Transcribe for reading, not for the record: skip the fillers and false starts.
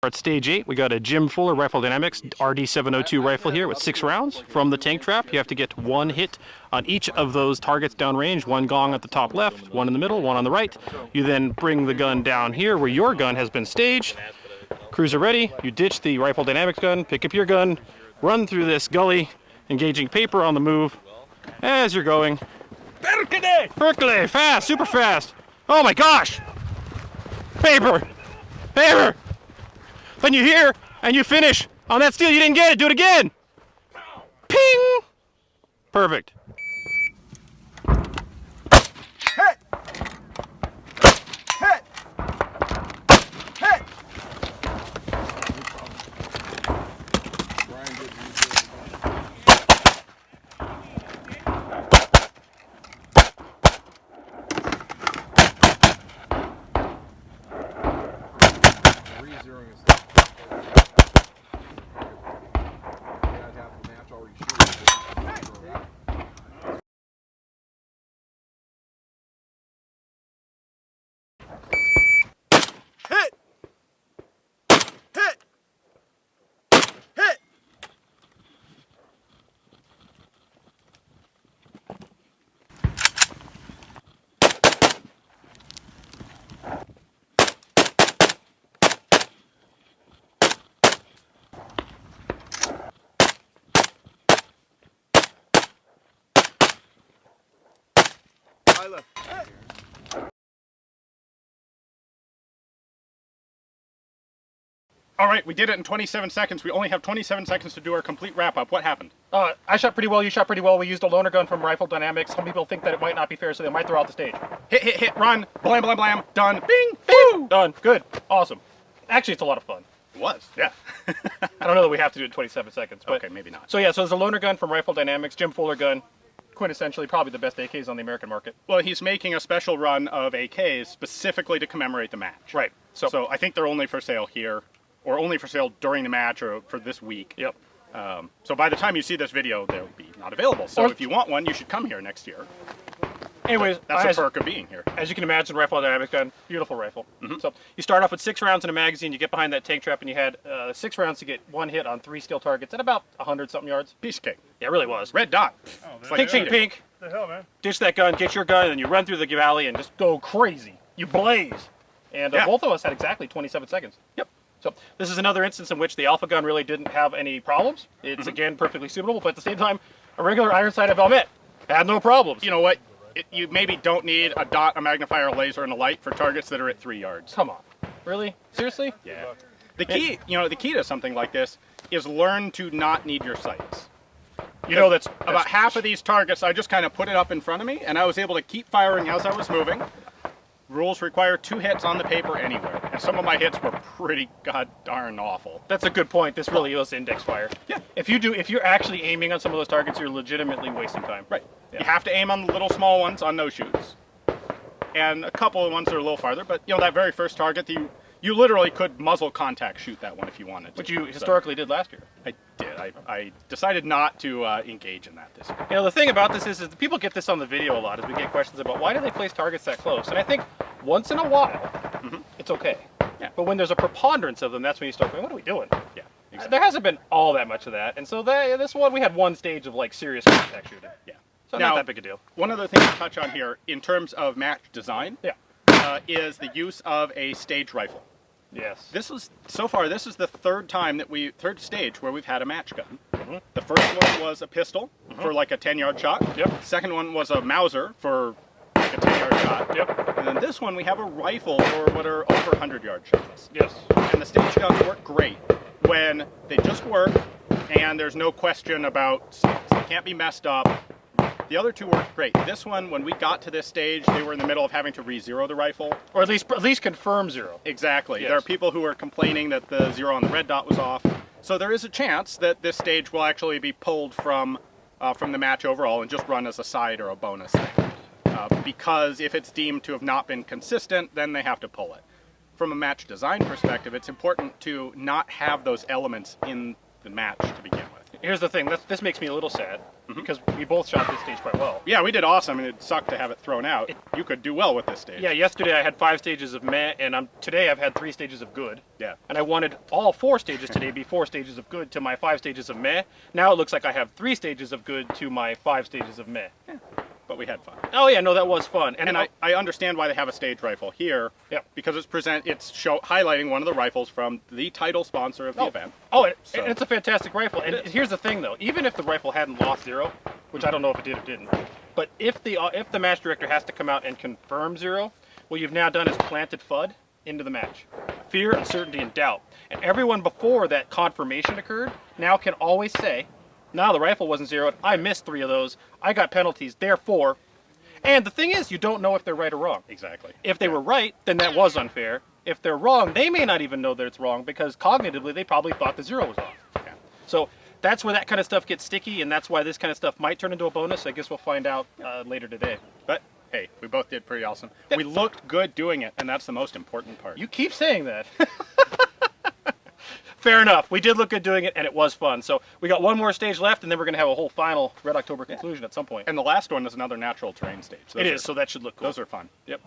At stage 8, we got a Jim Fuller Rifle Dynamics RD702 rifle here with 6 rounds from the tank trap. You have to get 1 hit on each of those targets downrange, 1 gong at the top left, 1 in the middle, 1 on the right. You then bring the gun down here where your gun has been staged. Cruiser ready, you ditch the Rifle Dynamics gun, pick up your gun, run through this gully, engaging paper on the move as you're going. Percolate, fast, super fast. Oh my gosh! Paper! Paper! Then you hear, and you finish on that steel. You didn't get it. Do it again. Ping! Perfect. Hit! Hit! Hit! Hit! Hit! Hit! I left. All right, we did it in 27 seconds. We only have 27 seconds to do our complete wrap-up. What happened? I shot pretty well. You shot pretty well. We used a loaner gun from Rifle Dynamics. Some people think that it might not be fair, so they might throw out the stage. Hit, hit, hit, run, blam, blam, blam, done, bing, Woo! Done. Good. Awesome. Actually, it's a lot of fun. It was. Yeah. I don't know that we have to do it in 27 seconds. But, Okay, maybe not. So yeah, so there's a loaner gun from Rifle Dynamics, Jim Fuller gun. Quintessentially, probably the best AKs on the American market. Well, he's making a special run of AKs specifically to commemorate the match. Right. So I think they're only for sale here, or only for sale during the match, or for this week. Yep. So by the time you see this video, they'll be not available. So if you want one, you should come here next year. Anyways, That's the perk of being here. As you can imagine, Rifle Dynamics gun, beautiful rifle. So you start off with 6 rounds in a magazine, you get behind that tank trap, and you had 6 rounds to get 1 hit on 3 steel targets at about 100-something yards. Piece of cake. Yeah, it really was. Red dot. It's like pink, pink. What the hell, man? Ditch that gun, get your gun, and you run through the valley and just go crazy. You blaze. And both of us had exactly 27 seconds. Yep. So this is another instance in which the Alpha gun really didn't have any problems. It's, again, perfectly suitable, but at the same time, a regular iron sight of Valmet had no problems. You know what? You maybe don't need a dot, a magnifier, a laser, and a light for targets that are at 3 yards. Come on. Really? Seriously? Yeah. The key, the key to something like this is learn to not need your sights. You know, that's About half of these targets, I just kind of put it up in front of me, and I was able to keep firing as I was moving. Rules require 2 hits on the paper anywhere, and some of my hits were pretty god darn awful. That's a good point. This really is index fire. Yeah. If you're actually aiming on some of those targets, you're legitimately wasting time. Right. Yeah. You have to aim on the little small ones on no shoots, and a couple of ones that are a little farther. But that very first target, you literally could muzzle contact shoot that one if you wanted to. Which you historically did last year. I did. I decided not to engage in that this year. You know, the thing about this is that people get this on the video a lot, is we get questions about why do they place targets that close? And I think once in a while, it's okay. Yeah. But when there's a preponderance of them, that's when you start going, what are we doing? Yeah. Exactly. There hasn't been all that much of that. And so this one, we had 1 stage of like serious contact shooting. Yeah. So Now, not that big a deal. One other thing to touch on here, in terms of match design, is the use of a stage rifle. Yes. So far, this is the third stage where we've had a match gun. The first one was a pistol for like a 10-yard shot. Yep. The second one was a Mauser for like a 10-yard shot. Yep. And then this one, we have a rifle for what are over 100-yard shots. Yes. And the stage guns work great when they just work and there's no question about sights. They can't be messed up. The other 2 worked great. This one, when we got to this stage, they were in the middle of having to re-zero the rifle. Or at least confirm 0. Exactly. Yes. There are people who are complaining that the 0 on the red dot was off. So there is a chance that this stage will actually be pulled from the match overall and just run as a side or a bonus thing. Because if it's deemed to have not been consistent, then they have to pull it. From a match design perspective, it's important to not have those elements in the match to begin with. Here's the thing, this makes me a little sad. because we both shot this stage quite well. Yeah, we did awesome, and it sucked to have it thrown out. You could do well with this stage. Yeah, yesterday I had 5 stages of meh, and today I've had 3 stages of good. Yeah. And I wanted all 4 stages today be 4 stages of good to my 5 stages of meh. Now it looks like I have 3 stages of good to my 5 stages of meh. Yeah. But we had fun. Oh yeah, no, that was fun. And I understand why they have a stage rifle here. Yeah. Because it's highlighting one of the rifles from the title sponsor of the event. Oh, So- it's a fantastic rifle. And here's the thing, though. Even if the rifle hadn't lost 0, which I don't know if it did or didn't, but if the match director has to come out and confirm 0, what you've now done is planted FUD into the match. Fear, uncertainty, and doubt. And everyone before that confirmation occurred now can always say, no, the rifle wasn't zeroed. I missed 3 of those. I got penalties, therefore. And the thing is, you don't know if they're right or wrong. Exactly. If they were right, then that was unfair. If they're wrong, they may not even know that it's wrong because cognitively they probably thought the 0 was off. Yeah. So that's where that kind of stuff gets sticky, and that's why this kind of stuff might turn into a bonus. I guess we'll find out later today. But hey, we both did pretty awesome. Yep. We looked good doing it, and that's the most important part. You keep saying that. Fair enough. We did look good doing it, and it was fun. So we got one more stage left, and then we're going to have a whole final Red October conclusion at some point. And the last one is another natural terrain stage. It is, so that should look cool. Those are fun. Yep.